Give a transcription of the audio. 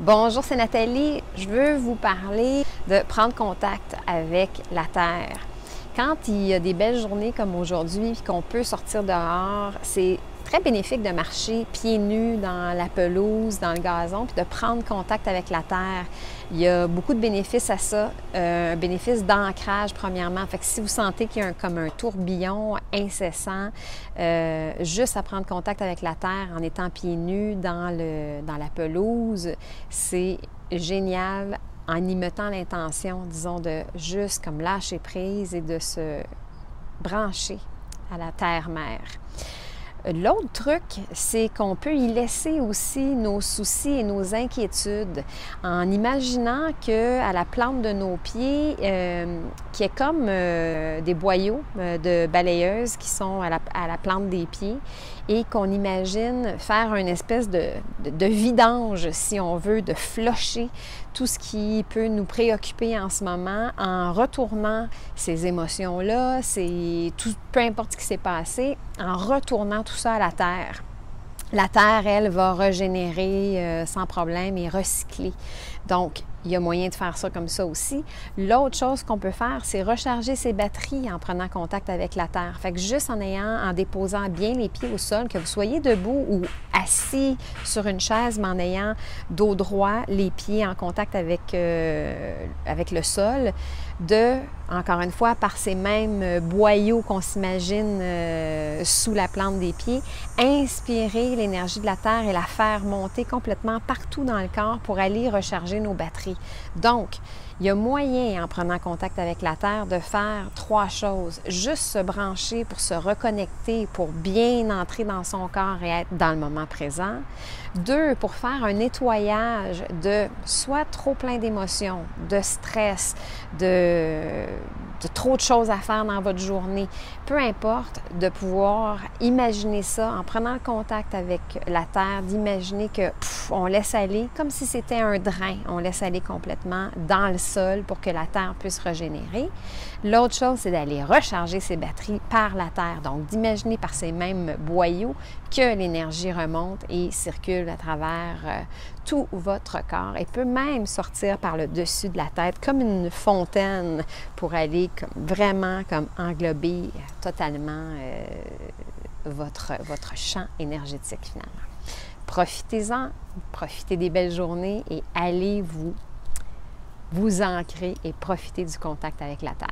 Bonjour, c'est Nathalie. Je veux vous parler de prendre contact avec la Terre. Quand il y a des belles journées comme aujourd'hui et qu'on peut sortir dehors, c'est très bénéfique de marcher pieds nus dans la pelouse, dans le gazon, puis de prendre contact avec la Terre. Il y a beaucoup de bénéfices à ça. Un bénéfice d'ancrage, premièrement. Fait que si vous sentez qu'il y a comme un tourbillon incessant, juste à prendre contact avec la Terre en étant pieds nus dans la pelouse, c'est génial en y mettant l'intention, disons, de juste comme lâcher prise et de se brancher à la terre-mère. L'autre truc, c'est qu'on peut y laisser aussi nos soucis et nos inquiétudes en imaginant qu'à la plante de nos pieds, qui est comme des boyaux de balayeuses qui sont à la plante des pieds et qu'on imagine faire une espèce de vidange, si on veut, de flusher tout ce qui peut nous préoccuper en ce moment en retournant ces émotions-là, peu importe ce qui s'est passé, en retournant tout ça à la Terre. La Terre, elle, va régénérer sans problème et recycler. Donc, il y a moyen de faire ça comme ça aussi. L'autre chose qu'on peut faire, c'est recharger ses batteries en prenant contact avec la Terre. Fait que juste en déposant bien les pieds au sol, que vous soyez debout ou assis sur une chaise, mais en ayant dos droit, les pieds en contact avec le sol, encore une fois, par ces mêmes boyaux qu'on s'imagine sous la plante des pieds, inspirer l'énergie de la Terre et la faire monter complètement partout dans le corps pour aller recharger nos batteries. Donc, il y a moyen, en prenant contact avec la Terre, de faire 3 choses. Juste se brancher pour se reconnecter, pour bien entrer dans son corps et être dans le moment présent. 2, pour faire un nettoyage de soit trop plein d'émotions, de stress, de trop de choses à faire dans votre journée. Peu importe, de pouvoir imaginer ça en prenant contact avec la Terre, d'imaginer que on laisse aller, comme si c'était un drain, on laisse aller complètement dans le sol pour que la Terre puisse régénérer. L'autre chose, c'est d'aller recharger ses batteries par la Terre. Donc, d'imaginer par ces mêmes boyaux que l'énergie remonte et circule à travers tout votre corps et peut même sortir par le dessus de la tête comme une fontaine pour aller vraiment englober totalement votre champ énergétique finalement. Profitez-en, profitez des belles journées et allez vous ancrer et profiter du contact avec la Terre.